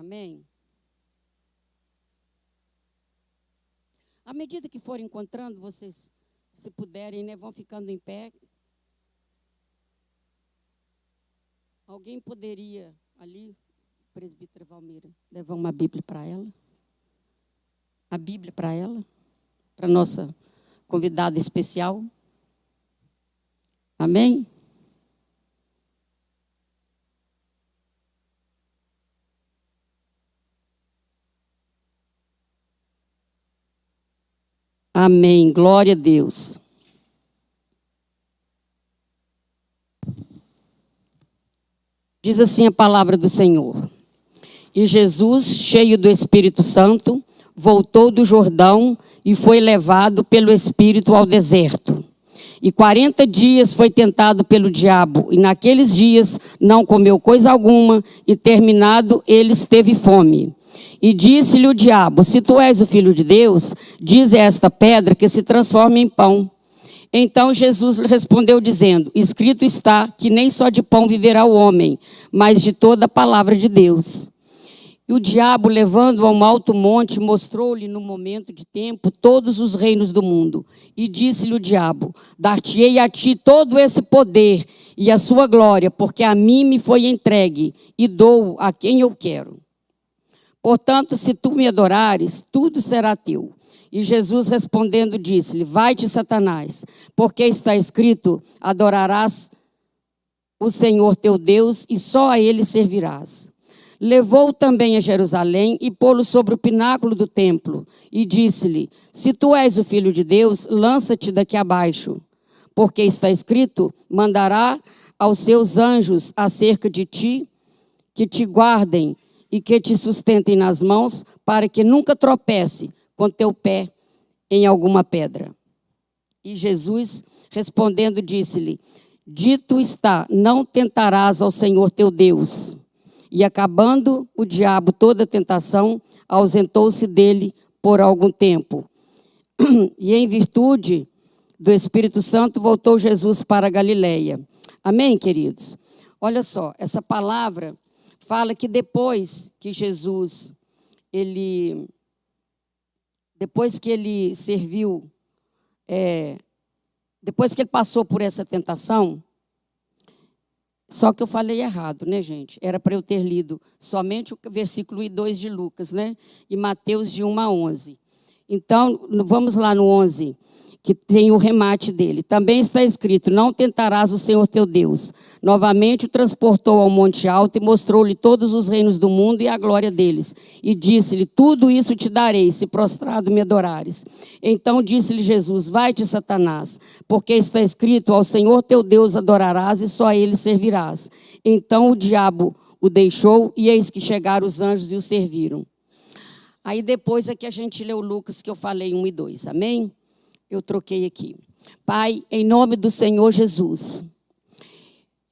Amém? À medida que forem encontrando, vocês, se puderem, né, vão ficando em pé. Alguém poderia, ali, presbítera Valmira, levar uma Bíblia para ela? A Bíblia para ela? Para a nossa convidada especial? Amém? Amém. Glória a Deus. Diz assim a palavra do Senhor. E Jesus, cheio do Espírito Santo, voltou do Jordão e foi levado pelo Espírito ao deserto. E 40 dias foi tentado pelo diabo, e naqueles dias não comeu coisa alguma, e terminado eles teve fome. E disse-lhe o diabo, se tu és o Filho de Deus, dize a esta pedra que se transforme em pão. Então Jesus respondeu dizendo, escrito está que nem só de pão viverá o homem, mas de toda a palavra de Deus. E o diabo, levando-o a um alto monte, mostrou-lhe no momento de tempo todos os reinos do mundo. E disse-lhe o diabo, dar-te-ei a ti todo esse poder e a sua glória, porque a mim me foi entregue, e dou a quem eu quero. Portanto, se tu me adorares, tudo será teu. E Jesus respondendo disse-lhe, vai-te, Satanás, porque está escrito, adorarás o Senhor teu Deus e só a ele servirás. Levou-o também a Jerusalém e pô-lo sobre o pináculo do templo. E disse-lhe, se tu és o Filho de Deus, lança-te daqui abaixo. Porque está escrito, mandará aos seus anjos acerca de ti, que te guardem e que te sustentem nas mãos, para que nunca tropece com teu pé em alguma pedra. E Jesus, respondendo, disse-lhe, dito está, não tentarás ao Senhor teu Deus. E acabando o diabo toda a tentação, ausentou-se dele por algum tempo. E em virtude do Espírito Santo, voltou Jesus para a Galileia. Amém, queridos? Olha só, essa palavra fala que depois que Jesus, depois que ele serviu, depois que ele passou por essa tentação, só que eu falei errado, né, gente? Era para eu ter lido somente o versículo 2 de Lucas, né? E Mateus de 1 a 11. Então, vamos lá no 11, que tem o remate dele. Também está escrito, não tentarás o Senhor teu Deus. Novamente o transportou ao monte alto e mostrou-lhe todos os reinos do mundo e a glória deles. E disse-lhe, tudo isso te darei, se prostrado me adorares. Então disse-lhe Jesus, vai-te, Satanás, porque está escrito, ao Senhor teu Deus adorarás e só a ele servirás. Então o diabo o deixou e eis que chegaram os anjos e o serviram. Aí depois é que a gente leu Lucas, que eu falei 1 e 2, amém? Eu troquei aqui. Pai, em nome do Senhor Jesus,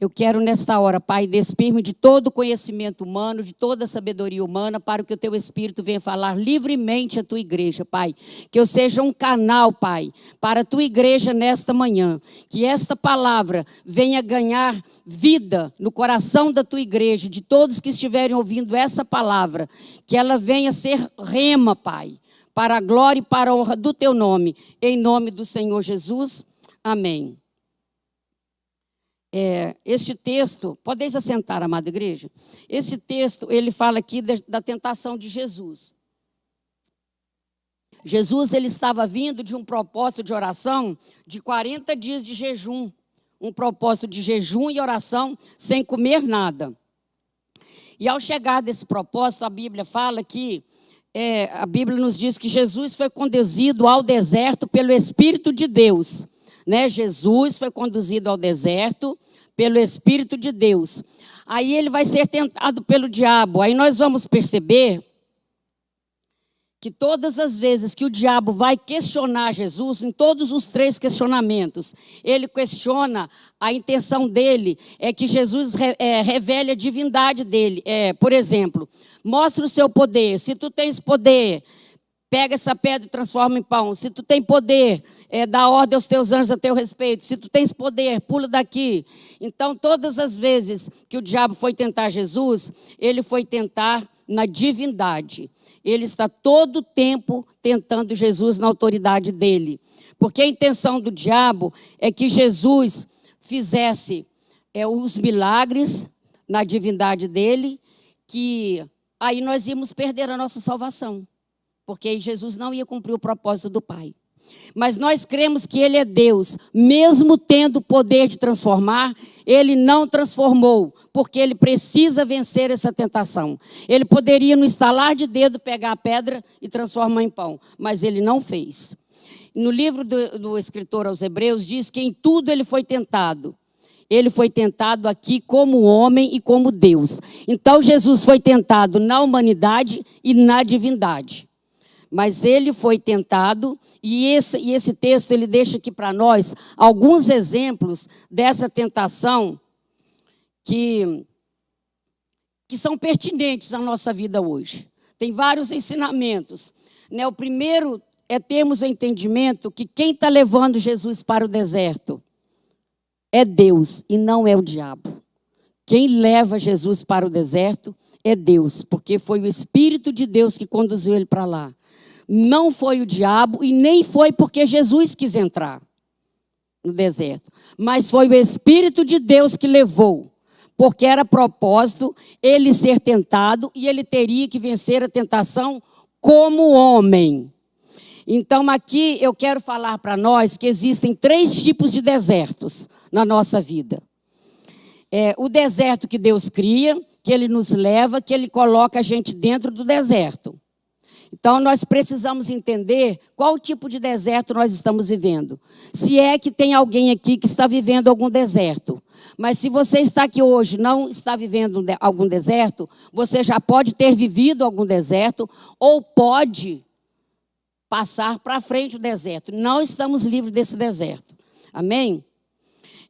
eu quero nesta hora, Pai, despir-me de todo o conhecimento humano, de toda a sabedoria humana, para que o Teu Espírito venha falar livremente à Tua igreja, Pai. Que eu seja um canal, Pai, para a Tua igreja nesta manhã. Que esta palavra venha ganhar vida no coração da Tua igreja, de todos que estiverem ouvindo essa palavra. Que ela venha ser rema, Pai, para a glória e para a honra do Teu nome. Em nome do Senhor Jesus. Amém. Este texto, podeis assentar, amada igreja? Esse texto, ele fala aqui da tentação de Jesus. Jesus, ele estava vindo de um propósito de oração de 40 dias de jejum. Um propósito de jejum e oração sem comer nada. E ao chegar desse propósito, a Bíblia fala que a Bíblia nos diz que Jesus foi conduzido ao deserto pelo Espírito de Deus. Né? Jesus foi conduzido ao deserto pelo Espírito de Deus. Aí ele vai ser tentado pelo diabo. Aí nós vamos perceber que todas as vezes que o diabo vai questionar Jesus, em todos os 3 questionamentos, ele questiona, a intenção dele é que Jesus revele a divindade dele. Por exemplo, mostra o seu poder. Se tu tens poder, pega essa pedra e transforma em pão. Se tu tem poder, dá ordem aos teus anjos a teu respeito. Se tu tens poder, pula daqui. Então, todas as vezes que o diabo foi tentar Jesus, ele foi tentar na divindade. Ele está todo o tempo tentando Jesus na autoridade dele. Porque a intenção do diabo é que Jesus fizesse os milagres na divindade dele, que aí nós íamos perder a nossa salvação. Porque aí Jesus não ia cumprir o propósito do Pai. Mas nós cremos que Ele é Deus. Mesmo tendo o poder de transformar, Ele não transformou, porque Ele precisa vencer essa tentação. Ele poderia, no estalar de dedo, pegar a pedra e transformar em pão, mas Ele não fez. No livro do escritor aos Hebreus, diz que em tudo Ele foi tentado. Ele foi tentado aqui como homem e como Deus. Então, Jesus foi tentado na humanidade e na divindade. Mas ele foi tentado, e esse texto ele deixa aqui para nós alguns exemplos dessa tentação que são pertinentes à nossa vida hoje. Tem vários ensinamentos. Né? O primeiro é termos o entendimento que quem está levando Jesus para o deserto é Deus e não é o diabo. Quem leva Jesus para o deserto é Deus, porque foi o Espírito de Deus que conduziu ele para lá. Não foi o diabo e nem foi porque Jesus quis entrar no deserto. Mas foi o Espírito de Deus que levou. Porque era propósito ele ser tentado e ele teria que vencer a tentação como homem. Então aqui eu quero falar para nós que existem 3 tipos de desertos na nossa vida. O deserto que Deus cria, que Ele nos leva, que Ele coloca a gente dentro do deserto. Então, nós precisamos entender qual tipo de deserto nós estamos vivendo. Se é que tem alguém aqui que está vivendo algum deserto. Mas se você está aqui hoje e não está vivendo algum deserto, você já pode ter vivido algum deserto ou pode passar para frente o deserto. Não estamos livres desse deserto. Amém?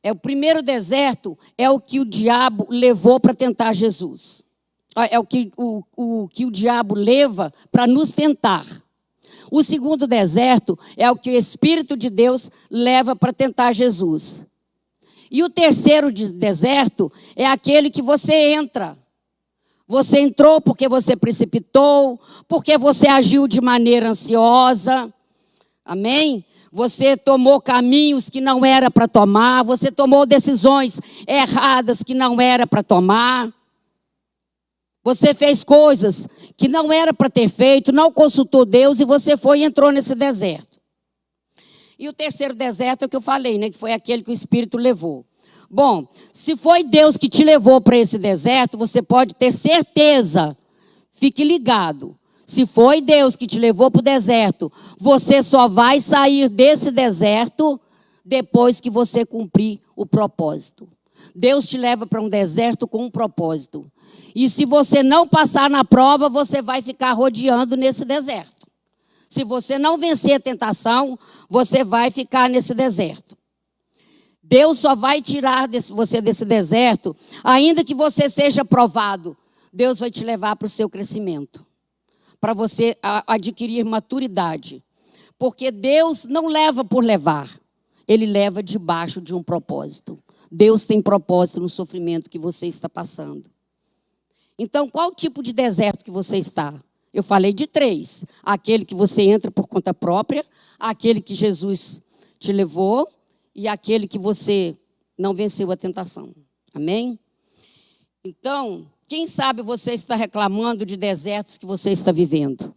O primeiro deserto é o que o diabo levou para tentar Jesus. É o que o diabo leva para nos tentar. O segundo deserto é o que o Espírito de Deus leva para tentar Jesus. E o terceiro deserto é aquele que você entra. Você entrou porque você precipitou, porque você agiu de maneira ansiosa. Amém? Você tomou caminhos que não era para tomar, você tomou decisões erradas que não era para tomar. Você fez coisas que não era para ter feito, não consultou Deus e você foi e entrou nesse deserto. E o terceiro deserto é o que eu falei, né? Que foi aquele que o Espírito levou. Bom, se foi Deus que te levou para esse deserto, você pode ter certeza, fique ligado. Se foi Deus que te levou para o deserto, você só vai sair desse deserto depois que você cumprir o propósito. Deus te leva para um deserto com um propósito. E se você não passar na prova, você vai ficar rodeando nesse deserto. Se você não vencer a tentação, você vai ficar nesse deserto. Deus só vai tirar você desse deserto, ainda que você seja provado. Deus vai te levar para o seu crescimento, para você adquirir maturidade. Porque Deus não leva por levar, Ele leva debaixo de um propósito. Deus tem propósito no sofrimento que você está passando. Então, qual tipo de deserto que você está? Eu falei de 3. Aquele que você entra por conta própria, aquele que Jesus te levou e aquele que você não venceu a tentação. Amém? Então, quem sabe você está reclamando de desertos que você está vivendo.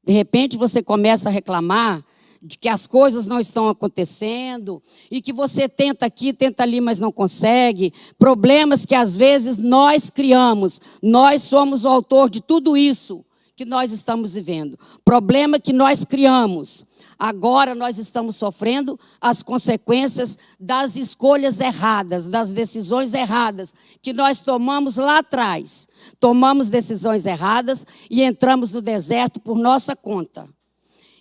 De repente, você começa a reclamar de que as coisas não estão acontecendo e que você tenta aqui, tenta ali, mas não consegue. Problemas que às vezes nós criamos. Nós somos o autor de tudo isso que nós estamos vivendo. Problema que nós criamos. Agora nós estamos sofrendo as consequências das escolhas erradas, das decisões erradas que nós tomamos lá atrás. Tomamos decisões erradas e entramos no deserto por nossa conta.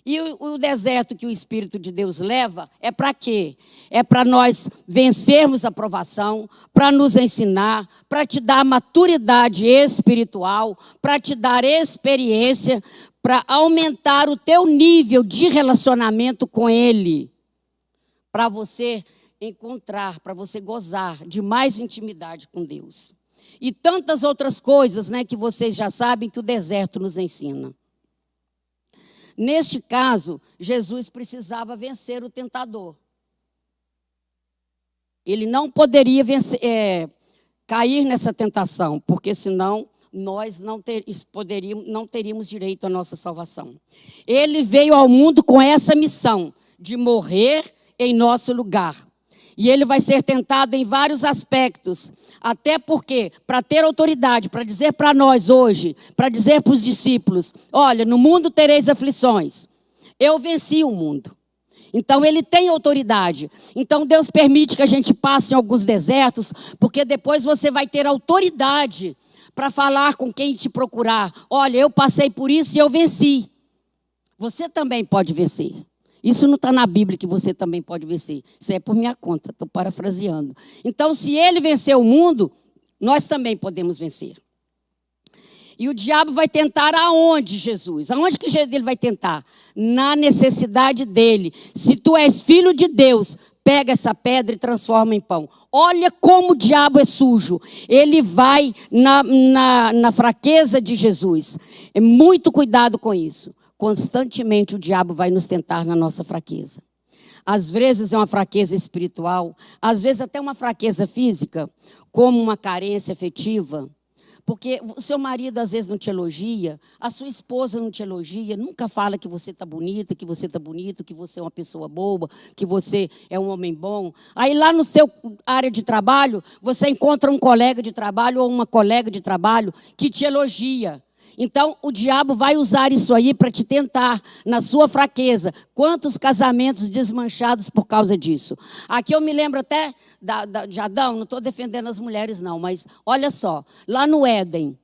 E o deserto que o Espírito de Deus leva é para quê? É para nós vencermos a provação, para nos ensinar, para te dar maturidade espiritual, para te dar experiência, para aumentar o teu nível de relacionamento com Ele, para você encontrar, para você gozar de mais intimidade com Deus. e tantas outras coisas, né, que vocês já sabem que o deserto nos ensina. Neste caso, Jesus precisava vencer o tentador. Ele não poderia cair nessa tentação, porque senão nós não teríamos direito à nossa salvação. Ele veio ao mundo com essa missão de morrer em nosso lugar. E ele vai ser tentado em vários aspectos, até porque, para ter autoridade, para dizer para nós hoje, para dizer para os discípulos, olha, no mundo tereis aflições, eu venci o mundo. Então, ele tem autoridade. Então, Deus permite que a gente passe em alguns desertos, porque depois você vai ter autoridade para falar com quem te procurar. Olha, eu passei por isso e eu venci. Você também pode vencer. Isso não está na Bíblia que você também pode vencer. Isso é por minha conta, estou parafraseando. Então, se ele venceu o mundo, nós também podemos vencer. E o diabo vai tentar aonde, Jesus? Aonde que ele vai tentar? Na necessidade dele. Se tu és filho de Deus, pega essa pedra e transforma em pão. Olha como o diabo é sujo. Ele vai na fraqueza de Jesus. Muito cuidado com isso. Constantemente o diabo vai nos tentar na nossa fraqueza. Às vezes é uma fraqueza espiritual, às vezes até uma fraqueza física, como uma carência afetiva. Porque o seu marido às vezes não te elogia, a sua esposa não te elogia, nunca fala que você está bonita, que você está bonito, que você é uma pessoa boa, que você é um homem bom. Aí lá no seu área de trabalho, você encontra um colega de trabalho ou uma colega de trabalho que te elogia. Então, o diabo vai usar isso aí para te tentar na sua fraqueza. Quantos casamentos desmanchados por causa disso? Aqui eu me lembro até de Adão, não estou defendendo as mulheres não, mas olha só, lá no Éden,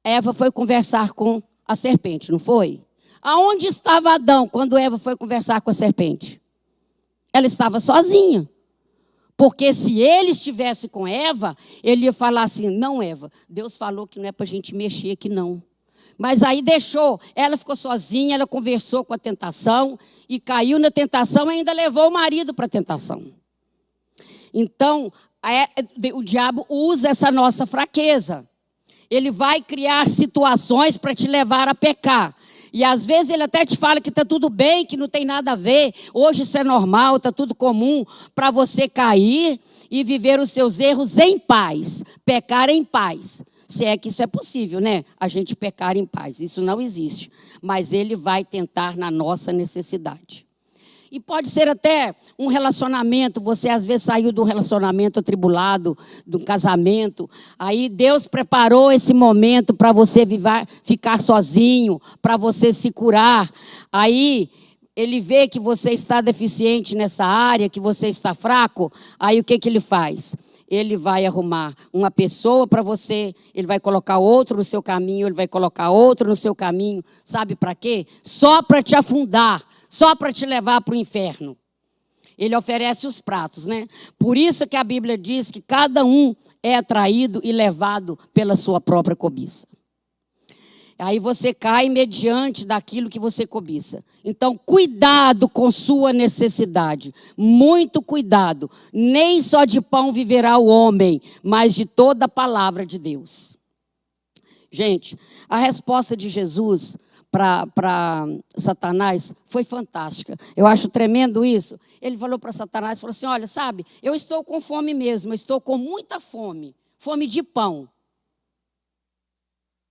Eva foi conversar com a serpente, não foi? Aonde estava Adão quando Eva foi conversar com a serpente? Ela estava sozinha. Porque se ele estivesse com Eva, ele ia falar assim, não, Eva, Deus falou que não é para a gente mexer aqui, não. Mas aí deixou, ela ficou sozinha, ela conversou com a tentação e caiu na tentação e ainda levou o marido para a tentação. Então, o diabo usa essa nossa fraqueza. Ele vai criar situações para te levar a pecar. E às vezes ele até te fala que está tudo bem, que não tem nada a ver. Hoje isso é normal, está tudo comum para você cair e viver os seus erros em paz. Pecar em paz. Se é que isso é possível, né? A gente pecar em paz. Isso não existe. Mas ele vai tentar na nossa necessidade. E pode ser até um relacionamento, você às vezes saiu de um relacionamento atribulado, de um casamento, aí Deus preparou esse momento para você ficar sozinho, para você se curar. Aí ele vê que você está deficiente nessa área, que você está fraco, aí o que ele faz? Ele vai arrumar uma pessoa para você, ele vai colocar outro no seu caminho, ele vai colocar outro no seu caminho, sabe para quê? Só para te afundar. Só para te levar para o inferno. Ele oferece os pratos, né? Por isso que a Bíblia diz que cada um é atraído e levado pela sua própria cobiça. Aí você cai mediante daquilo que você cobiça. Então, cuidado com sua necessidade. Muito cuidado. Nem só de pão viverá o homem, mas de toda a palavra de Deus. Gente, a resposta de Jesus para Satanás foi fantástica. Eu acho tremendo isso. Ele falou para Satanás, falou assim, olha, sabe, eu estou com fome mesmo, eu estou com muita fome, fome de pão.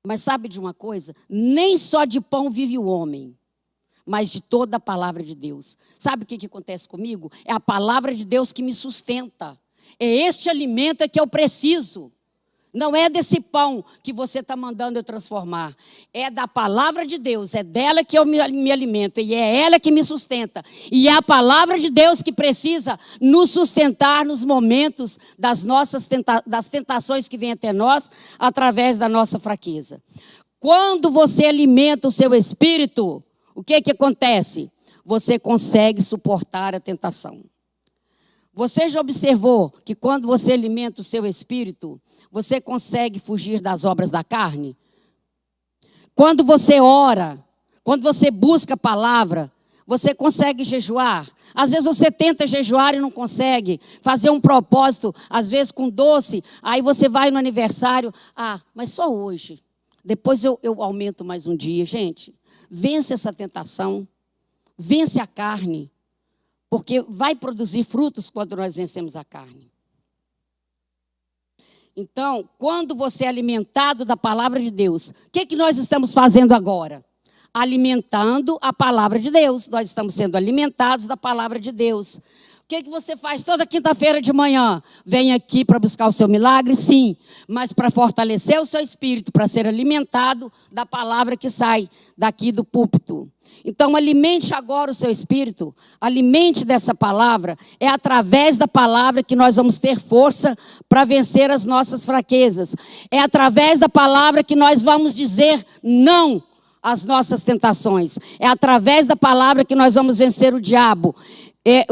Mas sabe de uma coisa? Nem só de pão vive o homem, mas de toda a palavra de Deus. Sabe o que acontece comigo? É a palavra de Deus que me sustenta. É este alimento que eu preciso. Não é desse pão que você está mandando eu transformar. É da palavra de Deus. É dela que eu me alimento. E é ela que me sustenta. E é a palavra de Deus que precisa nos sustentar nos momentos das tentações que vêm até nós, através da nossa fraqueza. Quando você alimenta o seu espírito, o que acontece? Você consegue suportar a tentação. Você já observou que quando você alimenta o seu espírito, você consegue fugir das obras da carne? Quando você ora, quando você busca a palavra, Você consegue jejuar? Às vezes você tenta jejuar e não consegue. Fazer um propósito, às vezes com doce. Aí você vai no aniversário. Ah, mas só hoje. Depois eu aumento mais um dia. Gente, vence essa tentação. Vence a carne. Porque vai produzir frutos quando nós vencemos a carne. Então, quando você é alimentado da palavra de Deus, o que nós estamos fazendo agora? Alimentando a palavra de Deus. Nós estamos sendo alimentados da palavra de Deus. O que você faz toda quinta-feira de manhã? Vem aqui para buscar o seu milagre? Sim, mas para fortalecer o seu espírito, para ser alimentado da palavra que sai daqui do púlpito. Então, alimente agora o seu espírito, alimente dessa palavra. É através da palavra que nós vamos ter força para vencer as nossas fraquezas. É através da palavra que nós vamos dizer não às nossas tentações. É através da palavra que nós vamos vencer o diabo.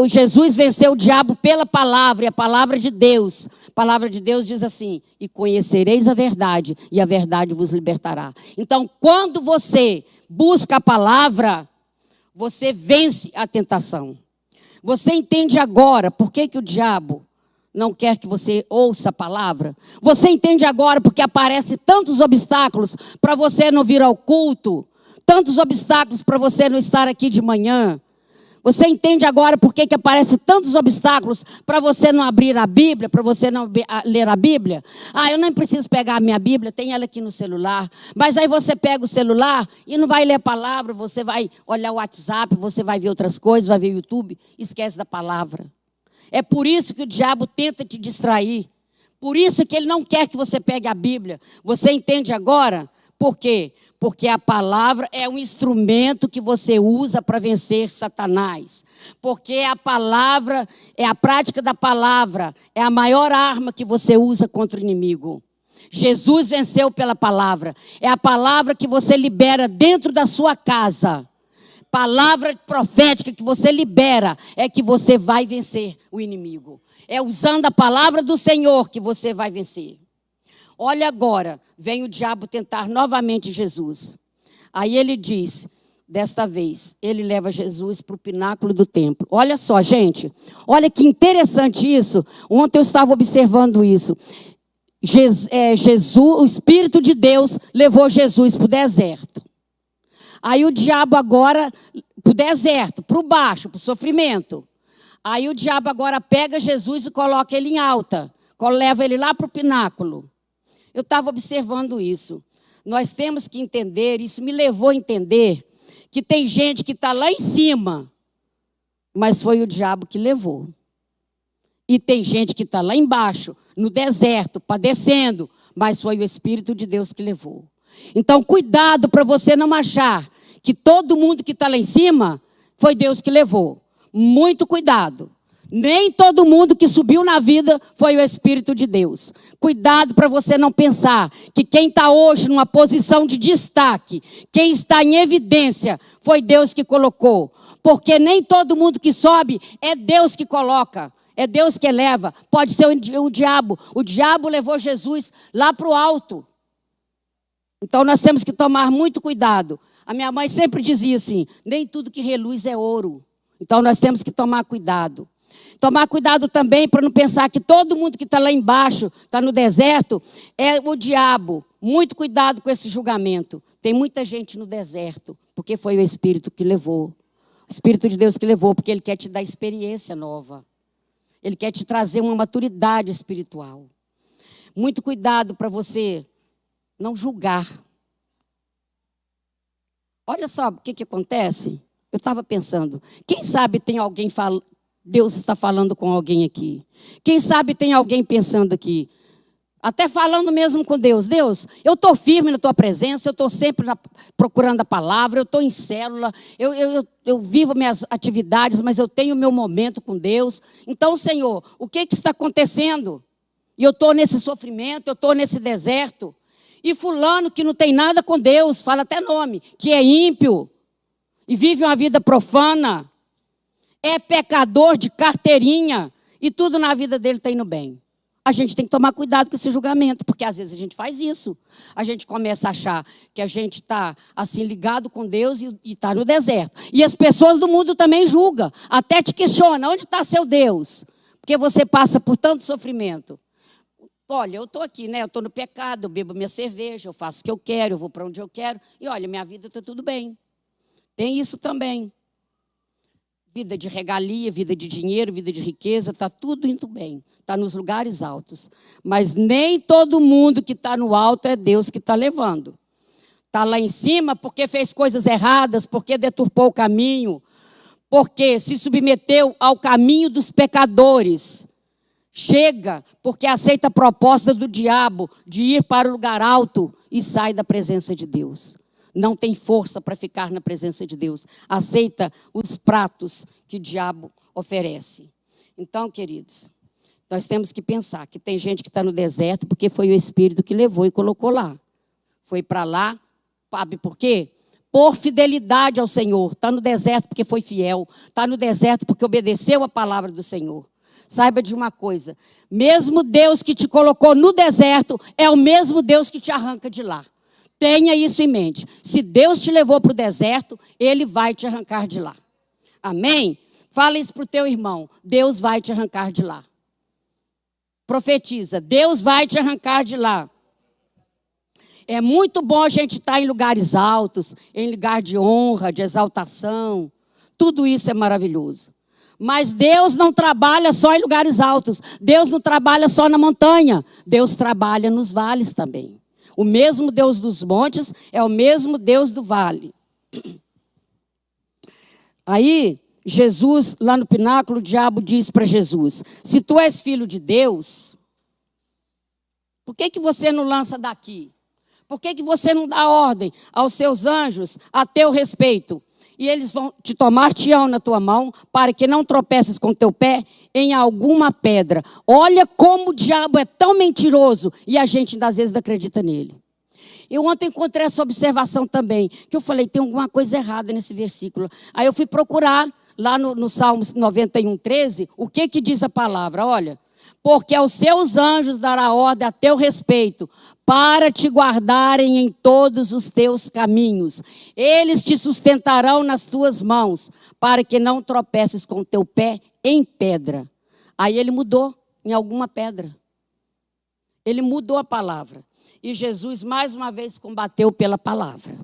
Jesus venceu o diabo pela palavra, e a palavra de Deus. A palavra de Deus diz assim: e conhecereis a verdade, e a verdade vos libertará. Então, quando você busca a palavra, você vence a tentação. Você entende agora por que o diabo não quer que você ouça a palavra? Você entende agora porque aparecem tantos obstáculos para você não vir ao culto, tantos obstáculos para você não estar aqui de manhã? Você entende agora por que aparecem tantos obstáculos para você não abrir a Bíblia, para você não ler a Bíblia? Ah, eu nem preciso pegar a minha Bíblia, tem ela aqui no celular. Mas aí você pega o celular e não vai ler a palavra, você vai olhar o WhatsApp, você vai ver outras coisas, vai ver o YouTube, esquece da palavra. É por isso que o diabo tenta te distrair. Por isso que ele não quer que você pegue a Bíblia. Você entende agora? Por quê? Porque a palavra é um instrumento que você usa para vencer Satanás. Porque a palavra, é a prática da palavra, é a maior arma que você usa contra o inimigo. Jesus venceu pela palavra. É a palavra que você libera dentro da sua casa. Palavra profética que você libera é que você vai vencer o inimigo. É usando a palavra do Senhor que você vai vencer. Olha agora, vem o diabo tentar novamente Jesus. Aí ele diz, desta vez, ele leva Jesus para o pináculo do templo. Olha só, gente, olha que interessante isso. Ontem eu estava observando isso. Jesus, o Espírito de Deus levou Jesus para o deserto. Aí o diabo agora, para o deserto, para o baixo, para o sofrimento. Aí o diabo agora pega Jesus e coloca ele em alta. Leva ele lá para o pináculo. Eu estava observando isso. Nós temos que entender, isso me levou a entender, que tem gente que está lá em cima, mas foi o diabo que levou. E tem gente que está lá embaixo, no deserto, padecendo, mas foi o Espírito de Deus que levou. Então, cuidado para você não achar que todo mundo que está lá em cima foi Deus que levou. Muito cuidado. Nem todo mundo que subiu na vida foi o Espírito de Deus. Cuidado para você não pensar que quem está hoje numa posição de destaque, quem está em evidência, foi Deus que colocou. Porque nem todo mundo que sobe é Deus que coloca. É Deus que eleva. Pode ser o diabo. O diabo levou Jesus lá para o alto. Então nós temos que tomar muito cuidado. A minha mãe sempre dizia assim, nem tudo que reluz é ouro. Então nós temos que tomar cuidado. Tomar cuidado também para não pensar que todo mundo que está lá embaixo, está no deserto, é o diabo. Muito cuidado com esse julgamento. Tem muita gente no deserto, porque foi o Espírito que levou. O Espírito de Deus que levou, porque Ele quer te dar experiência nova. Ele quer te trazer uma maturidade espiritual. Muito cuidado para você não julgar. Olha só o que acontece. Eu estava pensando, quem sabe tem alguém falando, Deus está falando com alguém aqui. Quem sabe tem alguém pensando aqui, até falando mesmo com Deus. Deus, eu estou firme na tua presença, eu estou sempre procurando a palavra, eu estou em célula, eu vivo minhas atividades, mas eu tenho o meu momento com Deus. Então, Senhor, o que está acontecendo? E eu estou nesse sofrimento, eu estou nesse deserto. E fulano que não tem nada com Deus, fala até nome, que é ímpio e vive uma vida profana, é pecador de carteirinha e tudo na vida dele está indo bem. a gente tem que tomar cuidado com esse julgamento, porque às vezes a gente faz isso. A gente começa a achar que a gente está assim ligado com Deus e está no deserto. E as pessoas do mundo também julgam, até te questionam, onde está seu Deus? Porque você passa por tanto sofrimento. Olha, eu estou aqui, né? Eu estou no pecado, eu bebo minha cerveja, eu faço o que eu quero, eu vou para onde eu quero. E olha, minha vida está tudo bem. Tem isso também. Vida de regalia, vida de dinheiro, vida de riqueza, está tudo indo bem. Está nos lugares altos. Mas nem todo mundo que está no alto é Deus que está levando. Está lá em cima porque fez coisas erradas, porque deturpou o caminho, porque se submeteu ao caminho dos pecadores. Chega porque aceita a proposta do diabo de ir para o lugar alto e sai da presença de Deus. Não tem força para ficar na presença de Deus. Aceita os pratos que o diabo oferece. Então, queridos, nós temos que pensar que tem gente que está no deserto porque foi o Espírito que levou e colocou lá. Foi para lá, sabe por quê? Por fidelidade ao Senhor. Está no deserto porque foi fiel. Está no deserto porque obedeceu a palavra do Senhor. Saiba de uma coisa, mesmo Deus que te colocou no deserto, é o mesmo Deus que te arranca de lá. Tenha isso em mente. Se Deus te levou para o deserto, Ele vai te arrancar de lá. Amém? Fala isso para o teu irmão. Deus vai te arrancar de lá. Profetiza. Deus vai te arrancar de lá. É muito bom a gente estar em lugares altos, em lugar de honra, de exaltação. Tudo isso é maravilhoso. Mas Deus não trabalha só em lugares altos. Deus não trabalha só na montanha. Deus trabalha nos vales também. O mesmo Deus dos montes é o mesmo Deus do vale. Aí, Jesus, lá no pináculo, o diabo diz para Jesus, se tu és filho de Deus, por que você não lança daqui? Por que você não dá ordem aos seus anjos a teu respeito? E eles vão te tomar-te-ão na tua mão, para que não tropeces com teu pé em alguma pedra. Olha como o diabo é tão mentiroso, e a gente, às vezes, não acredita nele. Eu ontem encontrei essa observação também, que eu falei, tem alguma coisa errada nesse versículo. Aí eu fui procurar, lá no Salmos 91, 13, o que diz a palavra? Olha, porque aos seus anjos dará ordem a teu respeito, para te guardarem em todos os teus caminhos. Eles te sustentarão nas tuas mãos, para que não tropeces com o teu pé em pedra. Aí ele mudou em alguma pedra. Ele mudou a palavra. E Jesus, mais uma vez, combateu pela palavra.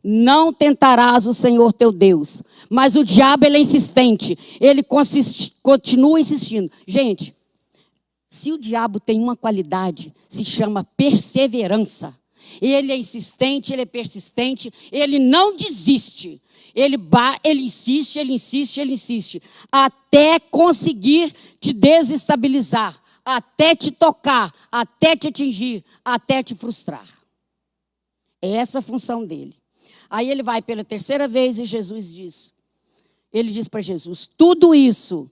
Não tentarás o Senhor teu Deus. Mas o diabo, ele é insistente. Ele continua insistindo. Gente, se o diabo tem uma qualidade, se chama perseverança. Ele é insistente, ele é persistente, ele não desiste. Ele insiste, ele insiste, ele insiste, até conseguir te desestabilizar, até te tocar, até te atingir, até te frustrar. É essa a função dele. Aí ele vai pela terceira vez e Jesus diz, ele diz para Jesus, tudo isso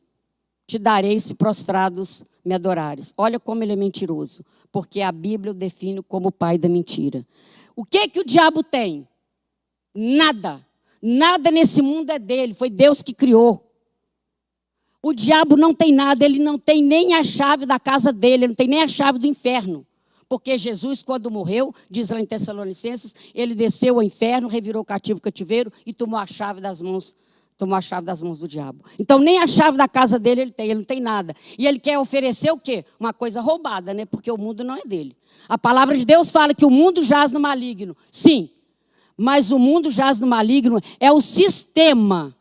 te darei se prostrados me adorares. Olha como ele é mentiroso, porque a Bíblia o define como o pai da mentira. O que o diabo tem? Nada. Nada nesse mundo é dele, foi Deus que criou. O diabo não tem nada, ele não tem nem a chave da casa dele, ele não tem nem a chave do inferno. Porque Jesus, quando morreu, diz lá em Tessalonicenses, ele desceu ao inferno, revirou o cativeiro e tomou a chave das mãos do diabo. Então, nem a chave da casa dele ele não tem nada. E ele quer oferecer o quê? Uma coisa roubada, né? Porque o mundo não é dele. A palavra de Deus fala que o mundo jaz no maligno. Sim, mas o mundo jaz no maligno é o sistema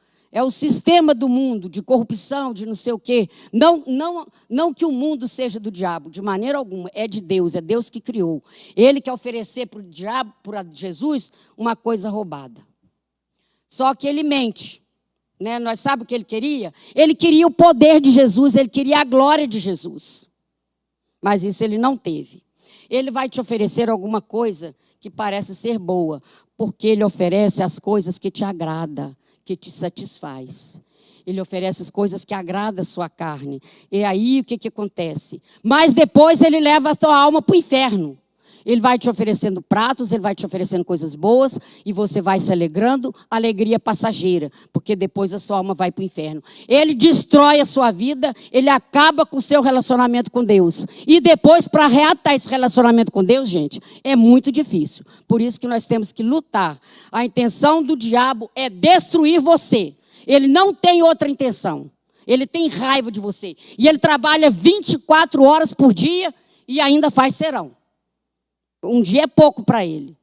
do mundo, de corrupção, de não sei o quê. Não que o mundo seja do diabo, de maneira alguma, é de Deus, é Deus que criou. Ele quer oferecer para o diabo, para Jesus, uma coisa roubada. Só que ele mente. Né? Nós sabemos o que ele queria? Ele queria o poder de Jesus, ele queria a glória de Jesus. Mas isso ele não teve. Ele vai te oferecer alguma coisa que parece ser boa, porque ele oferece as coisas que te agradam, que te satisfaz. Ele oferece as coisas que agradam a sua carne. E aí o que acontece? Mas depois ele leva a tua alma para o inferno. Ele vai te oferecendo pratos, ele vai te oferecendo coisas boas e você vai se alegrando, alegria passageira, porque depois a sua alma vai para o inferno. Ele destrói a sua vida, ele acaba com o seu relacionamento com Deus. E depois, para reatar esse relacionamento com Deus, gente, é muito difícil. Por isso que nós temos que lutar. A intenção do diabo é destruir você. Ele não tem outra intenção. Ele tem raiva de você. E ele trabalha 24 horas por dia e ainda faz serão. Um dia é pouco para ele.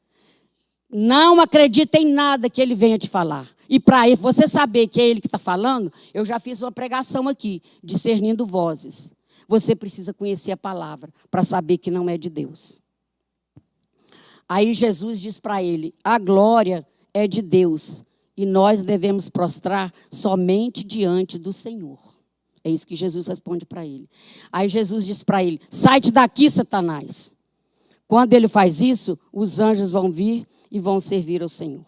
Não acredita em nada que ele venha te falar. E para você saber que é ele que está falando, eu já fiz uma pregação aqui, discernindo vozes. Você precisa conhecer a palavra para saber que não é de Deus. Aí Jesus diz para ele, a glória é de Deus e nós devemos prostrar somente diante do Senhor. É isso que Jesus responde para ele. Aí Jesus diz para ele, sai-te daqui, Satanás. Quando ele faz isso, os anjos vão vir e vão servir ao Senhor.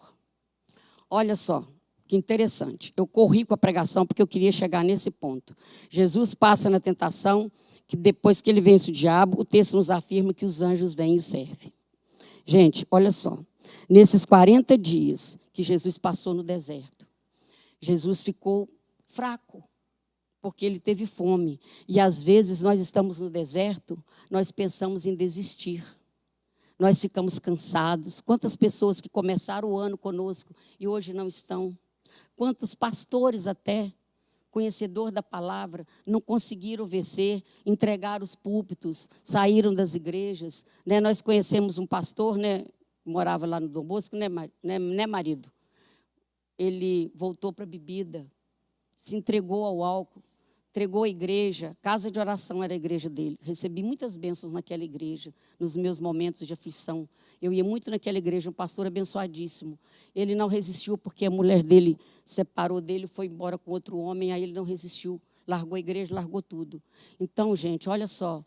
Olha só, que interessante. Eu corri com a pregação porque eu queria chegar nesse ponto. Jesus passa na tentação, que depois que ele vence o diabo, o texto nos afirma que os anjos vêm e o servem. Gente, olha só. Nesses 40 dias que Jesus passou no deserto, Jesus ficou fraco, porque ele teve fome. E às vezes nós estamos no deserto, nós pensamos em desistir. Nós ficamos cansados. Quantas pessoas que começaram o ano conosco e hoje não estão? Quantos pastores até, conhecedor da palavra, não conseguiram vencer, entregaram os púlpitos, saíram das igrejas. Né? Nós conhecemos um pastor, né? Morava lá no Dom Bosco, né, marido? Ele voltou para a bebida, se entregou ao álcool, entregou a igreja, casa de oração era a igreja dele. Recebi muitas bênçãos naquela igreja, nos meus momentos de aflição. Eu ia muito naquela igreja, um pastor abençoadíssimo. Ele não resistiu porque a mulher dele separou dele, foi embora com outro homem, aí ele não resistiu, largou a igreja, largou tudo. Então, gente, olha só,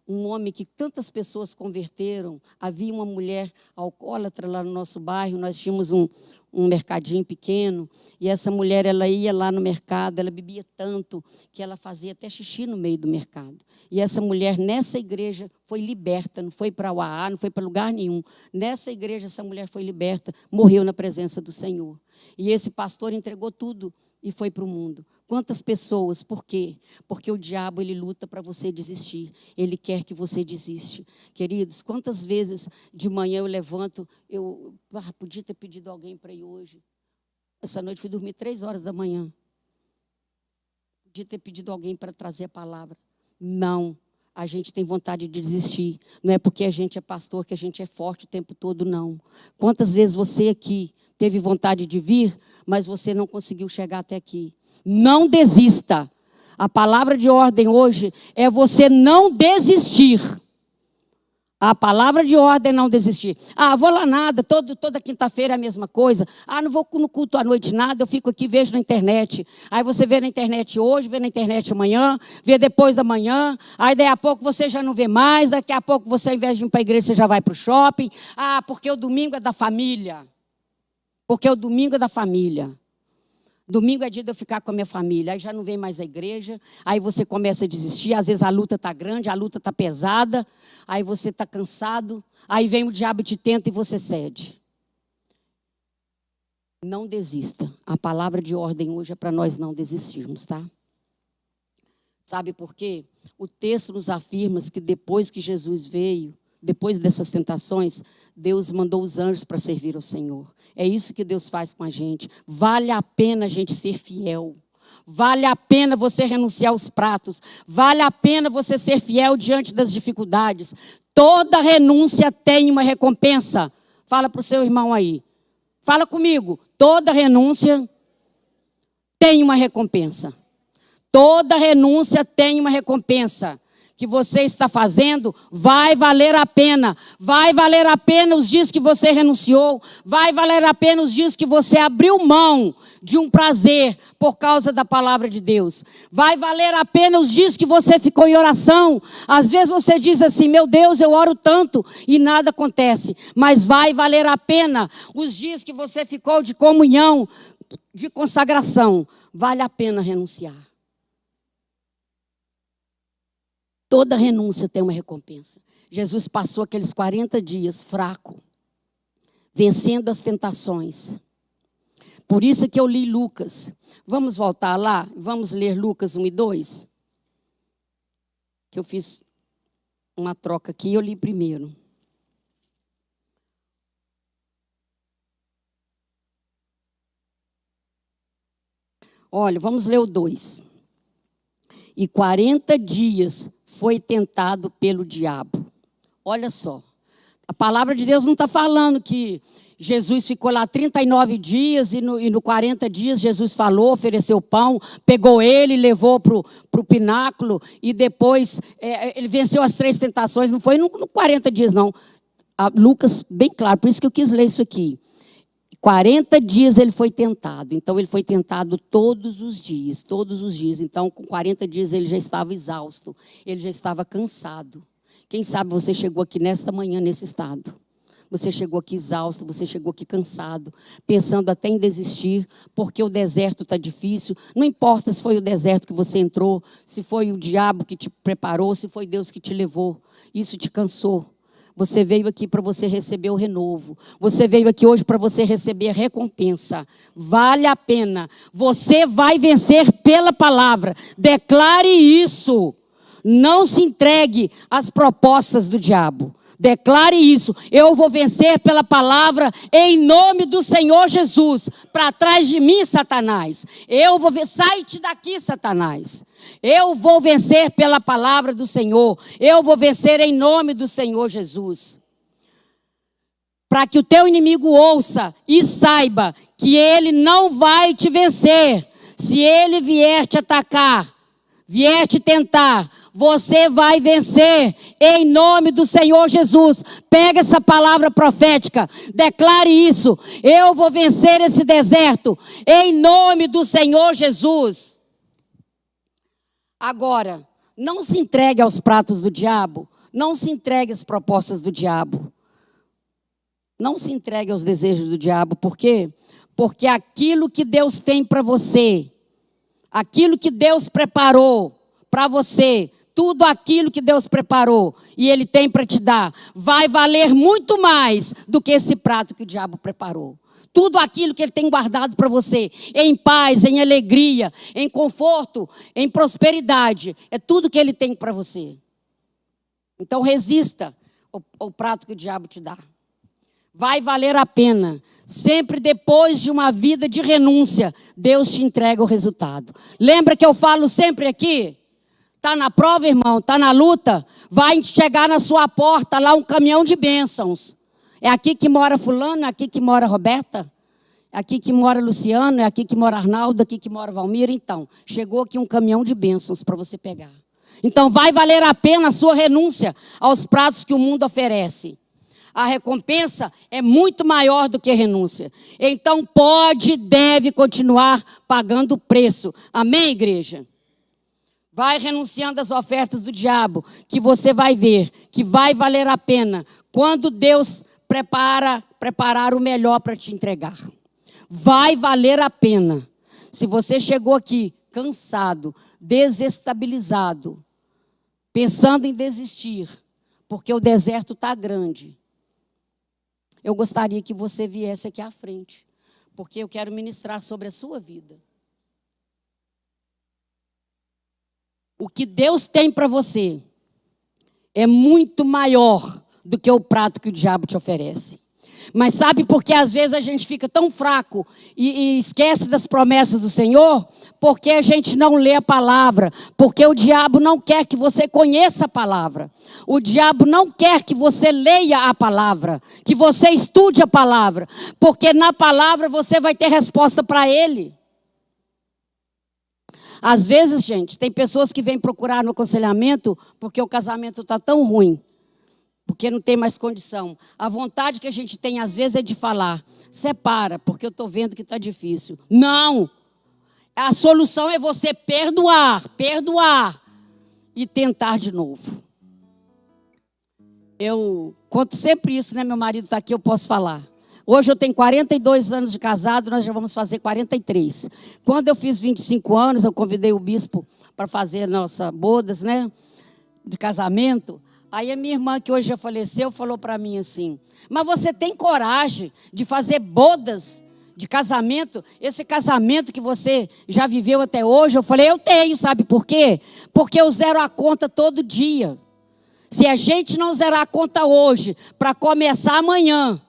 um homem que tantas pessoas converteram, havia uma mulher alcoólatra lá no nosso bairro, nós tínhamos um mercadinho pequeno, e essa mulher, ela ia lá no mercado, ela bebia tanto, que ela fazia até xixi no meio do mercado. E essa mulher, nessa igreja, foi liberta, não foi para Uaá, não foi para lugar nenhum. Nessa igreja, essa mulher foi liberta, morreu na presença do Senhor. E esse pastor entregou tudo e foi para o mundo. Quantas pessoas? Por quê? Porque o diabo, ele luta para você desistir. Ele quer que você desiste. Queridos, quantas vezes de manhã eu levanto, eu podia ter pedido alguém para ir hoje. Essa noite fui dormir 3 horas da manhã. Podia ter pedido alguém para trazer a palavra. Não. A gente tem vontade de desistir. Não é porque a gente é pastor que a gente é forte o tempo todo, não. Quantas vezes você aqui teve vontade de vir, mas você não conseguiu chegar até aqui? Não desista. A palavra de ordem hoje é você não desistir. A palavra de ordem é não desistir. Vou lá nada, toda quinta-feira é a mesma coisa. Não vou no culto à noite nada, eu fico aqui, vejo na internet. Aí você vê na internet hoje, vê na internet amanhã, vê depois da manhã. Aí daí a pouco você já não vê mais, daqui a pouco você, ao invés de ir para a igreja, você já vai para o shopping. Porque o domingo é da família. Porque o domingo é da família. Domingo é dia de eu ficar com a minha família. Aí já não vem mais à igreja. Aí você começa a desistir. Às vezes a luta está grande, a luta está pesada. Aí você está cansado. Aí vem o diabo e te tenta e você cede. Não desista. A palavra de ordem hoje é para nós não desistirmos, tá? Sabe por quê? O texto nos afirma que depois que Jesus veio, depois dessas tentações, Deus mandou os anjos para servir ao Senhor. É isso que Deus faz com a gente. Vale a pena a gente ser fiel. Vale a pena você renunciar aos pratos. Vale a pena você ser fiel diante das dificuldades. Toda renúncia tem uma recompensa. Fala para o seu irmão aí. Fala comigo. Toda renúncia tem uma recompensa. Toda renúncia tem uma recompensa. Que você está fazendo, vai valer a pena. Vai valer a pena os dias que você renunciou. Vai valer a pena os dias que você abriu mão de um prazer por causa da palavra de Deus. Vai valer a pena os dias que você ficou em oração. Às vezes você diz assim, meu Deus, eu oro tanto e nada acontece. Mas vai valer a pena os dias que você ficou de comunhão, de consagração. Vale a pena renunciar. Toda renúncia tem uma recompensa. Jesus passou aqueles 40 dias fraco, vencendo as tentações. Por isso que eu li Lucas. Vamos voltar lá? Vamos ler Lucas 1 e 2? Que eu fiz uma troca aqui, eu li primeiro. Olha, vamos ler o 2. E 40 dias foi tentado pelo diabo. Olha só, a palavra de Deus não está falando que Jesus ficou lá 39 dias e no 40 dias Jesus falou, ofereceu pão, pegou ele, levou para o pináculo e depois ele venceu as 3 tentações. Não foi no 40 dias, não. Lucas, bem claro, por isso que eu quis ler isso aqui. 40 dias ele foi tentado. Então, ele foi tentado todos os dias, todos os dias. Então, com 40 dias ele já estava exausto, ele já estava cansado. Quem sabe você chegou aqui nesta manhã nesse estado. Você chegou aqui exausto, você chegou aqui cansado, pensando até em desistir, porque o deserto está difícil. Não importa se foi o deserto que você entrou, se foi o diabo que te preparou, se foi Deus que te levou. Isso te cansou. Você veio aqui para você receber o renovo. Você veio aqui hoje para você receber a recompensa. Vale a pena. Você vai vencer pela palavra. Declare isso. Não se entregue às propostas do diabo. Declare isso. Eu vou vencer pela palavra em nome do Senhor Jesus. Para trás de mim, Satanás. Eu vou vencer. Sai-te daqui, Satanás. Eu vou vencer pela palavra do Senhor. Eu vou vencer em nome do Senhor Jesus. Para que o teu inimigo ouça e saiba que ele não vai te vencer. Se ele vier te atacar, vier te tentar, você vai vencer em nome do Senhor Jesus. Pega essa palavra profética, declare isso. Eu vou vencer esse deserto em nome do Senhor Jesus. Agora, não se entregue aos pratos do diabo, não se entregue às propostas do diabo. Não se entregue aos desejos do diabo, por quê? Porque aquilo que Deus tem para você, aquilo que Deus preparou para você, tudo aquilo que Deus preparou e Ele tem para te dar, vai valer muito mais do que esse prato que o diabo preparou. Tudo aquilo que Ele tem guardado para você, em paz, em alegria, em conforto, em prosperidade, é tudo que Ele tem para você. Então resista ao prato que o diabo te dá. Vai valer a pena. Sempre depois de uma vida de renúncia, Deus te entrega o resultado. Lembra que eu falo sempre aqui? Está na prova, irmão, está na luta, vai chegar na sua porta lá um caminhão de bênçãos. É aqui que mora fulano, é aqui que mora Roberta, é aqui que mora Luciano, é aqui que mora Arnaldo, é aqui que mora Valmir. Então, chegou aqui um caminhão de bênçãos para você pegar. Então, vai valer a pena a sua renúncia aos pratos que o mundo oferece. A recompensa é muito maior do que a renúncia. Então, pode e deve continuar pagando o preço. Amém, igreja? Vai renunciando às ofertas do diabo, que você vai ver, que vai valer a pena, quando Deus preparar o melhor para te entregar. Vai valer a pena. Se você chegou aqui cansado, desestabilizado, pensando em desistir, porque o deserto está grande, eu gostaria que você viesse aqui à frente, porque eu quero ministrar sobre a sua vida. O que Deus tem para você é muito maior do que o prato que o diabo te oferece. Mas sabe por que às vezes a gente fica tão fraco e esquece das promessas do Senhor? Porque a gente não lê a palavra. Porque o diabo não quer que você conheça a palavra. O diabo não quer que você leia a palavra, que você estude a palavra. Porque na palavra você vai ter resposta para ele. Às vezes, gente, tem pessoas que vêm procurar no aconselhamento porque o casamento está tão ruim, porque não tem mais condição. A vontade que a gente tem, às vezes, é de falar, separa, porque eu estou vendo que está difícil. Não! A solução é você perdoar e tentar de novo. Eu conto sempre isso, né? Meu marido está aqui, eu posso falar. Hoje eu tenho 42 anos de casado, nós já vamos fazer 43. Quando eu fiz 25 anos, eu convidei o bispo para fazer nossas bodas, né, de casamento. Aí a minha irmã, que hoje já faleceu, falou para mim assim: mas você tem coragem de fazer bodas de casamento? Esse casamento que você já viveu até hoje? Eu falei: eu tenho, sabe por quê? Porque eu zero a conta todo dia. Se a gente não zerar a conta hoje, para começar amanhã,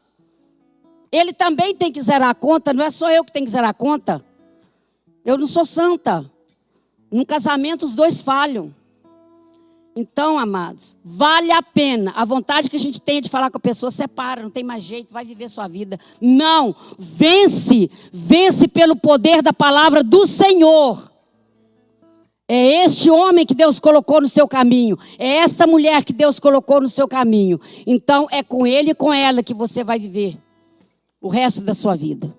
ele também tem que zerar a conta, não é só eu que tenho que zerar a conta. Eu não sou santa. Num casamento os dois falham. Então, amados, vale a pena. A vontade que a gente tem de falar com a pessoa: separa, não tem mais jeito, vai viver sua vida. Não, vence pelo poder da palavra do Senhor. É este homem que Deus colocou no seu caminho. É esta mulher que Deus colocou no seu caminho. Então, é com ele e com ela que você vai viver o resto da sua vida.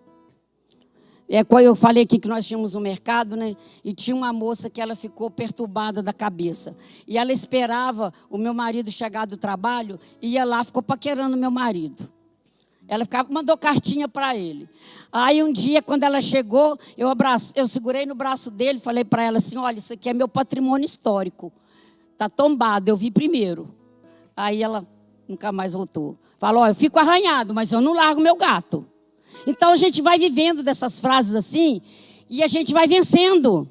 É quando eu falei aqui que nós tínhamos um mercado, né? E tinha uma moça que ela ficou perturbada da cabeça. E ela esperava o meu marido chegar do trabalho, ia lá, ficou paquerando o meu marido. Ela mandou cartinha para ele. Aí um dia, quando ela chegou, eu segurei no braço dele e falei para ela assim: olha, isso aqui é meu patrimônio histórico. Está tombado, eu vi primeiro. Aí ela nunca mais voltou. Falou: eu fico arranhado, mas eu não largo meu gato. Então a gente vai vivendo dessas frases assim e a gente vai vencendo.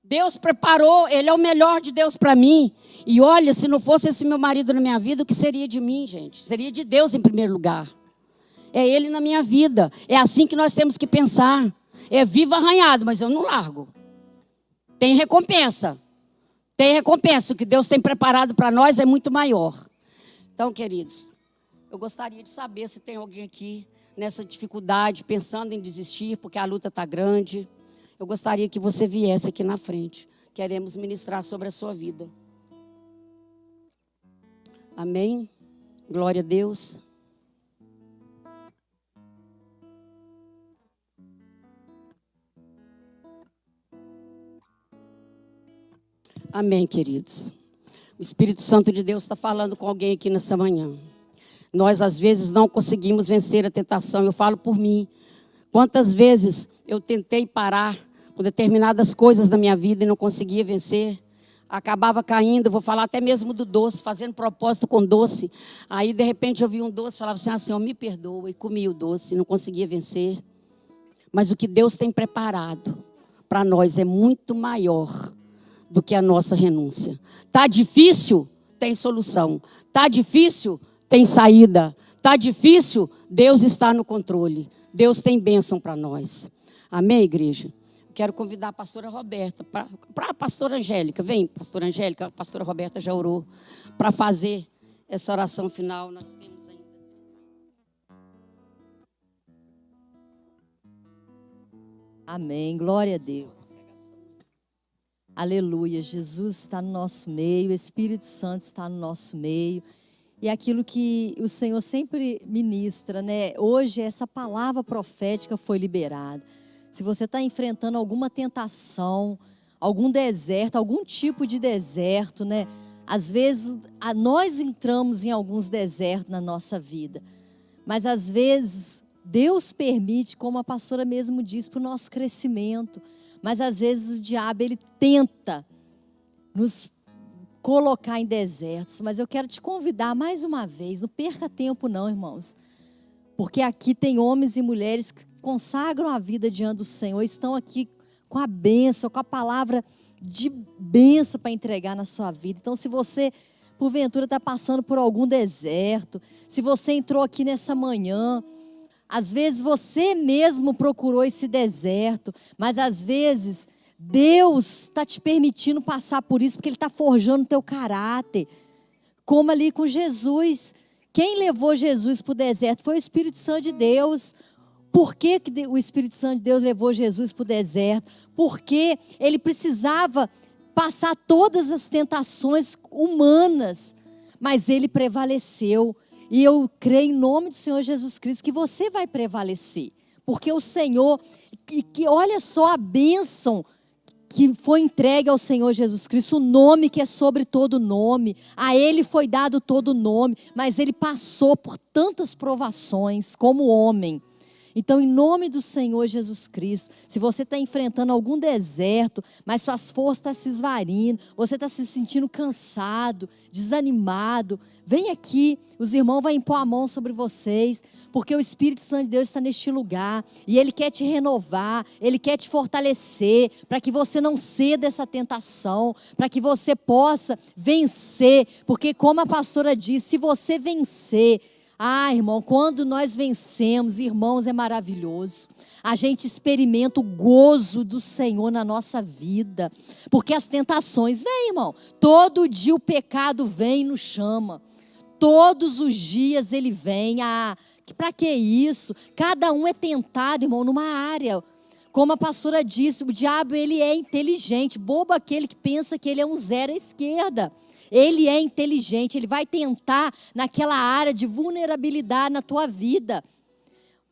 Deus preparou, ele é o melhor de Deus para mim. E olha, se não fosse esse meu marido na minha vida, o que seria de mim, gente? Seria de Deus em primeiro lugar. É ele na minha vida. É assim que nós temos que pensar. É vivo arranhado, mas eu não largo. Tem recompensa. Tem recompensa. O que Deus tem preparado para nós é muito maior. Então, queridos, eu gostaria de saber se tem alguém aqui nessa dificuldade, pensando em desistir, porque a luta está grande. Eu gostaria que você viesse aqui na frente. Queremos ministrar sobre a sua vida. Amém? Glória a Deus. Amém, queridos. O Espírito Santo de Deus está falando com alguém aqui nessa manhã. Nós, às vezes, não conseguimos vencer a tentação. Eu falo por mim. Quantas vezes eu tentei parar com determinadas coisas da minha vida e não conseguia vencer. Acabava caindo, vou falar até mesmo do doce, fazendo propósito com doce. Aí, de repente, eu vi um doce, falava assim: Senhor, me perdoa. E comia o doce, não conseguia vencer. Mas o que Deus tem preparado para nós é muito maior do que a nossa renúncia. Está difícil? Tem solução. Está difícil? Tem saída. Está difícil? Deus está no controle. Deus tem bênção para nós. Amém, igreja? Quero convidar a pastora Roberta, para a pastora Angélica. Vem, pastora Angélica, a pastora Roberta já orou para fazer essa oração final. Nós temos ainda. Amém, glória a Deus. Aleluia, Jesus está no nosso meio, o Espírito Santo está no nosso meio. E aquilo que o Senhor sempre ministra, né? Hoje essa palavra profética foi liberada. Se você está enfrentando alguma tentação, algum deserto, algum tipo de deserto, né? Às vezes nós entramos em alguns desertos na nossa vida. Mas às vezes Deus permite, como a pastora mesmo disse, para o nosso crescimento. Mas às vezes o diabo, ele tenta nos colocar em desertos. Mas eu quero te convidar mais uma vez, não perca tempo não, irmãos. Porque aqui tem homens e mulheres que consagram a vida diante do Senhor, estão aqui com a bênção, com a palavra de bênção para entregar na sua vida. Então, se você, porventura, está passando por algum deserto, se você entrou aqui nessa manhã, às vezes você mesmo procurou esse deserto, mas às vezes Deus está te permitindo passar por isso, porque Ele está forjando o teu caráter. Como ali com Jesus. Quem levou Jesus para o deserto foi o Espírito Santo de Deus. Por que o Espírito Santo de Deus levou Jesus para o deserto? Porque Ele precisava passar todas as tentações humanas, mas Ele prevaleceu. E eu creio em nome do Senhor Jesus Cristo que você vai prevalecer. Porque o Senhor, que olha só a bênção que foi entregue ao Senhor Jesus Cristo, o nome que é sobre todo nome. A Ele foi dado todo nome, mas Ele passou por tantas provações como homem. Então, em nome do Senhor Jesus Cristo, se você está enfrentando algum deserto, mas suas forças estão se esvaindo, você está se sentindo cansado, desanimado, vem aqui, os irmãos vão impor a mão sobre vocês, porque o Espírito Santo de Deus está neste lugar, e Ele quer te renovar, Ele quer te fortalecer, para que você não ceda essa tentação, para que você possa vencer, porque como a pastora disse, se você vencer, irmão, quando nós vencemos, irmãos, é maravilhoso. A gente experimenta o gozo do Senhor na nossa vida. Porque as tentações vêm, irmão. Todo dia o pecado vem e nos chama. Todos os dias ele vem. Para que isso? Cada um é tentado, irmão, numa área. Como a pastora disse, o diabo ele é inteligente. Bobo aquele que pensa que ele é um zero à esquerda. Ele é inteligente, ele vai tentar naquela área de vulnerabilidade na tua vida.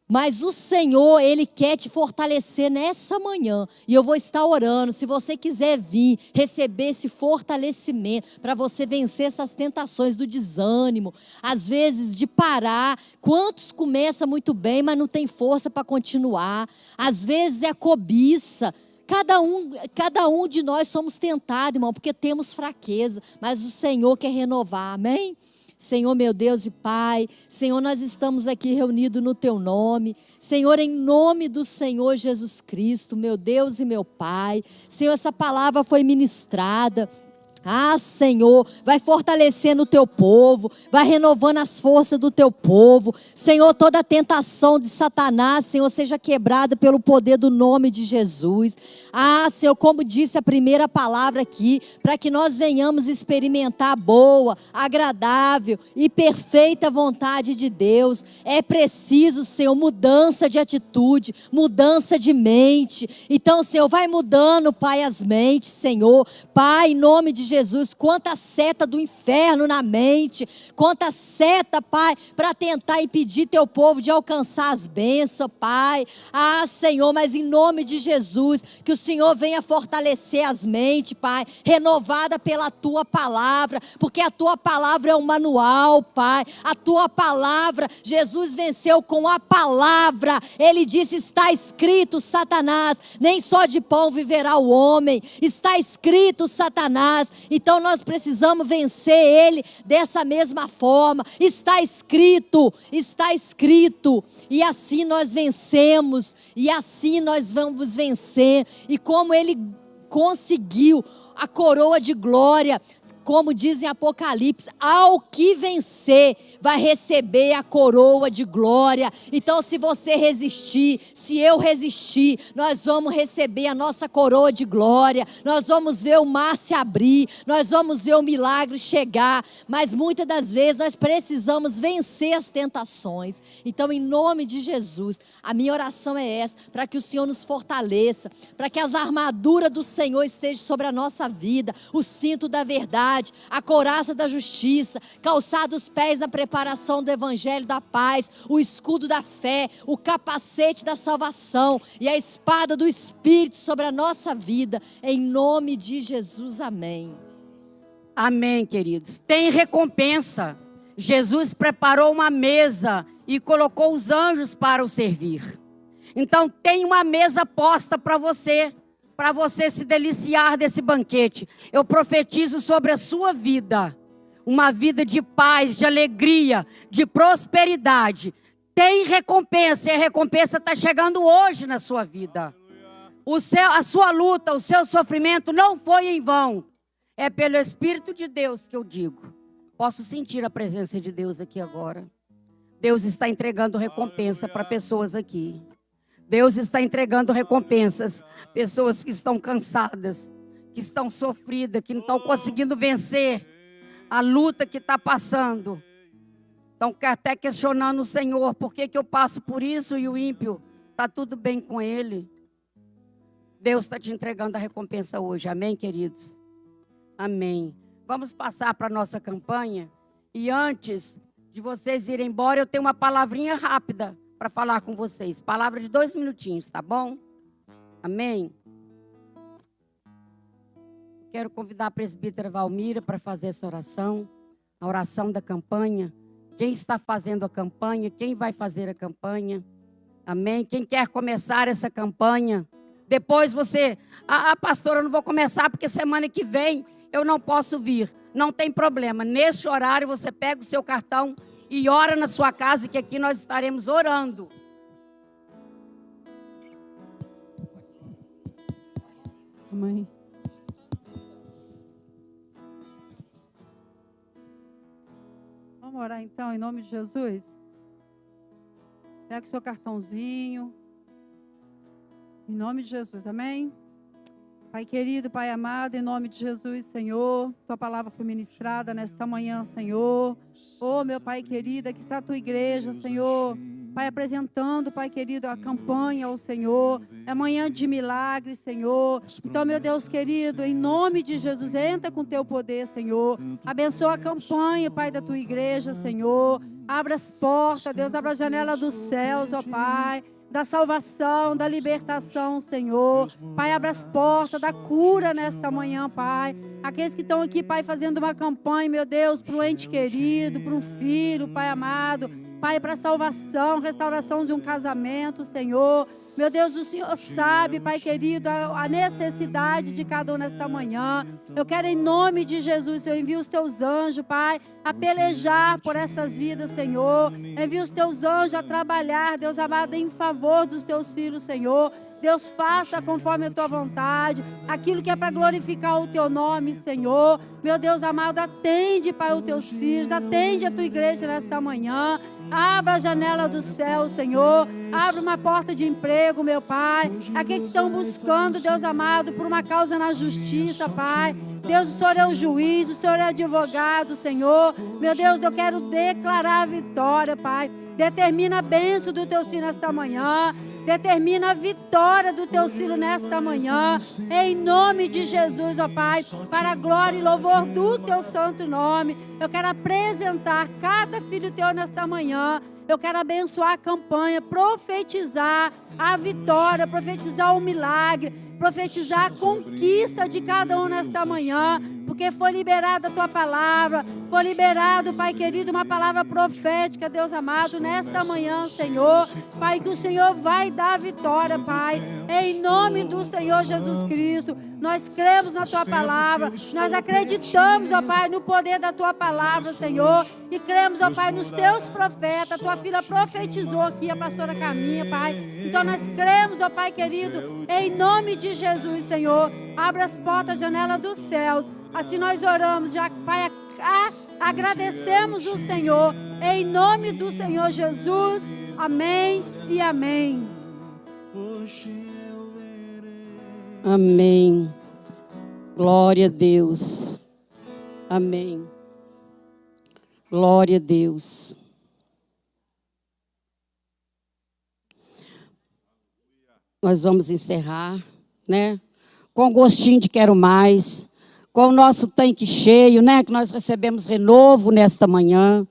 Mas o Senhor, Ele quer te fortalecer nessa manhã. E eu vou estar orando, se você quiser vir, receber esse fortalecimento, para você vencer essas tentações do desânimo, às vezes de parar. Quantos começam muito bem, mas não tem força para continuar. Às vezes é cobiça. Cada um de nós somos tentados, irmão, porque temos fraqueza, mas o Senhor quer renovar, amém? Senhor, meu Deus e Pai, Senhor, nós estamos aqui reunidos no Teu nome, Senhor, em nome do Senhor Jesus Cristo, meu Deus e meu Pai, Senhor, essa palavra foi ministrada, Senhor, vai fortalecendo o Teu povo, vai renovando as forças do Teu povo, Senhor, toda tentação de Satanás, Senhor, seja quebrada pelo poder do nome de Jesus. Senhor, como disse a primeira palavra aqui, para que nós venhamos experimentar a boa, agradável e perfeita vontade de Deus, é preciso, Senhor, mudança de atitude, mudança de mente. Então, Senhor, vai mudando, Pai, as mentes, Senhor, Pai, em nome de Jesus, quanta seta do inferno na mente, quanta seta, Pai, para tentar impedir Teu povo de alcançar as bênçãos, Pai. Senhor, mas em nome de Jesus, que o Senhor venha fortalecer as mentes, Pai, renovada pela Tua palavra, porque a Tua palavra é um manual, Pai. A Tua palavra, Jesus venceu com a palavra. Ele disse, está escrito, Satanás, nem só de pão viverá o homem. Está escrito, Satanás. Então nós precisamos vencer ele dessa mesma forma. Está escrito, está escrito. E assim nós vencemos, e assim nós vamos vencer. E como ele conseguiu a coroa de glória, como diz em Apocalipse, ao que vencer, vai receber a coroa de glória. Então, se você resistir, se eu resistir, nós vamos receber a nossa coroa de glória. Nós vamos ver o mar se abrir, nós vamos ver o milagre chegar. Mas muitas das vezes nós precisamos vencer as tentações. Então, em nome de Jesus, a minha oração é essa, para que o Senhor nos fortaleça, para que as armaduras do Senhor estejam sobre a nossa vida, o cinto da verdade, a couraça da justiça, calçar os pés na preparação do evangelho da paz, o escudo da fé, o capacete da salvação e a espada do Espírito sobre a nossa vida, em nome de Jesus, amém. Amém, queridos. Tem recompensa. Jesus preparou uma mesa e colocou os anjos para o servir. Então tem uma mesa posta para você se deliciar desse banquete. Eu profetizo sobre a sua vida, uma vida de paz, de alegria, de prosperidade. Tem recompensa, e a recompensa está chegando hoje na sua vida. A sua luta, o seu sofrimento não foi em vão. É pelo Espírito de Deus que eu digo. Posso sentir a presença de Deus aqui agora. Deus está entregando recompensa para pessoas aqui. Deus está entregando recompensas. Pessoas que estão cansadas, que estão sofridas, que não estão conseguindo vencer a luta que está passando. Estão até questionando o Senhor, por que eu passo por isso e o ímpio está tudo bem com ele? Deus está te entregando a recompensa hoje, amém, queridos? Amém. Vamos passar para a nossa campanha. E antes de vocês irem embora, eu tenho uma palavrinha rápida para falar com vocês. Palavra de 2 minutinhos, tá bom? Amém? Quero convidar a presbítera Valmira para fazer essa oração. A oração da campanha. Quem está fazendo a campanha? Quem vai fazer a campanha? Amém? Quem quer começar essa campanha? Depois você, pastora, eu não vou começar porque semana que vem eu não posso vir. Não tem problema. Neste horário você pega o seu cartão e ora na sua casa, que aqui nós estaremos orando. Mãe. Vamos orar então, em nome de Jesus? Pega o seu cartãozinho. Em nome de Jesus, amém? Pai querido, Pai amado, em nome de Jesus, Senhor, Tua palavra foi ministrada nesta manhã, Senhor. Oh, meu Pai querido, aqui está a Tua igreja, Senhor. Pai, apresentando, Pai querido, a campanha ao Senhor. É manhã de milagres, Senhor. Então, meu Deus querido, em nome de Jesus, entra com Teu poder, Senhor. Abençoa a campanha, Pai, da Tua igreja, Senhor. Abra as portas, Deus, abra a janela dos céus, ó Pai. Da salvação, da libertação, Senhor. Pai, abra as portas da cura nesta manhã, Pai. Aqueles que estão aqui, Pai, fazendo uma campanha, meu Deus, para um ente querido, para um filho, Pai amado. Pai, para salvação, restauração de um casamento, Senhor. Meu Deus, o Senhor sabe, Pai querido, a necessidade de cada um nesta manhã. Eu quero, em nome de Jesus, Senhor, envia os Teus anjos, Pai, a pelejar por essas vidas, Senhor. Envia os Teus anjos a trabalhar, Deus amado, em favor dos Teus filhos, Senhor. Deus, faça conforme a Tua vontade, aquilo que é para glorificar o Teu nome, Senhor. Meu Deus amado, atende, Pai, os Teus filhos, atende a Tua igreja nesta manhã. Abra a janela do céu, Senhor. Abra uma porta de emprego, meu Pai. Aqueles que estão buscando, Deus amado, por uma causa na justiça, Pai. Deus, o Senhor é o juiz, o Senhor é advogado, Senhor. Meu Deus, eu quero declarar a vitória, Pai. Determina a bênção do Teu filho nesta manhã. Determina a vitória do Teu filho nesta manhã. Em nome de Jesus, ó Pai. Para a glória e louvor do Teu santo nome. Eu quero apresentar cada filho Teu nesta manhã. Eu quero abençoar a campanha, profetizar a vitória, profetizar o milagre, profetizar a conquista de cada um nesta manhã, porque foi liberada a Tua palavra, foi liberado, Pai querido, uma palavra profética, Deus amado, nesta manhã, Senhor. Pai, que o Senhor vai dar a vitória, Pai, em nome do Senhor Jesus Cristo. Nós cremos na Tua palavra, nós acreditamos, ó Pai, no poder da Tua palavra, Senhor, e cremos, ó Pai, nos Teus profetas. A Tua filha profetizou aqui, a pastora Carminha, Pai. Então nós cremos, ó Pai querido, em nome de Jesus, Senhor. Abra as portas, janela dos céus. Assim nós oramos, já, Pai, agradecemos o Senhor, em nome do Senhor Jesus. Amém e amém. Amém. Glória a Deus. Amém. Glória a Deus. Nós vamos encerrar, né? Com gostinho de quero mais, com o nosso tanque cheio, né? Que nós recebemos renovo nesta manhã.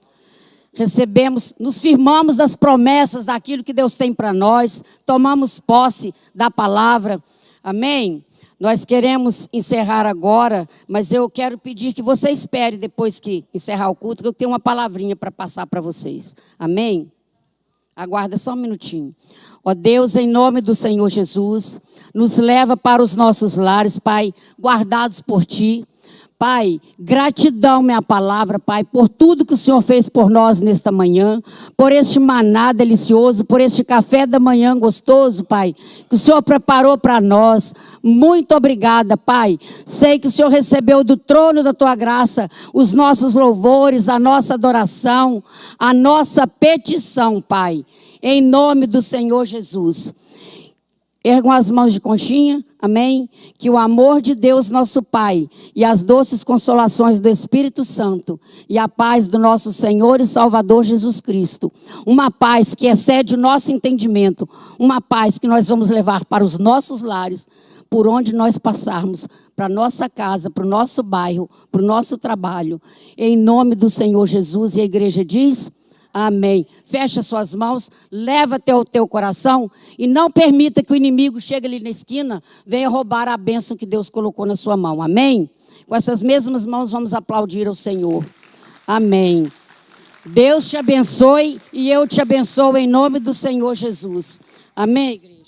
Recebemos, nos firmamos das promessas daquilo que Deus tem para nós. Tomamos posse da palavra. Amém? Nós queremos encerrar agora, mas eu quero pedir que você espere depois que encerrar o culto, que eu tenho uma palavrinha para passar para vocês. Amém? Aguarda só um minutinho. Ó Deus, em nome do Senhor Jesus, nos leva para os nossos lares, Pai, guardados por Ti. Pai, gratidão, minha palavra, Pai, por tudo que o Senhor fez por nós nesta manhã, por este maná delicioso, por este café da manhã gostoso, Pai, que o Senhor preparou para nós. Muito obrigada, Pai. Sei que o Senhor recebeu do trono da Tua graça os nossos louvores, a nossa adoração, a nossa petição, Pai, em nome do Senhor Jesus. Ergam as mãos de conchinha, amém? Que o amor de Deus, nosso Pai, e as doces consolações do Espírito Santo, e a paz do nosso Senhor e Salvador Jesus Cristo, uma paz que excede o nosso entendimento, uma paz que nós vamos levar para os nossos lares, por onde nós passarmos, para a nossa casa, para o nosso bairro, para o nosso trabalho, em nome do Senhor Jesus. E a igreja diz... Amém. Fecha suas mãos, leva até o teu coração e não permita que o inimigo chegue ali na esquina, venha roubar a bênção que Deus colocou na sua mão. Amém? Com essas mesmas mãos vamos aplaudir ao Senhor. Amém. Deus te abençoe e eu te abençoo em nome do Senhor Jesus. Amém, igreja?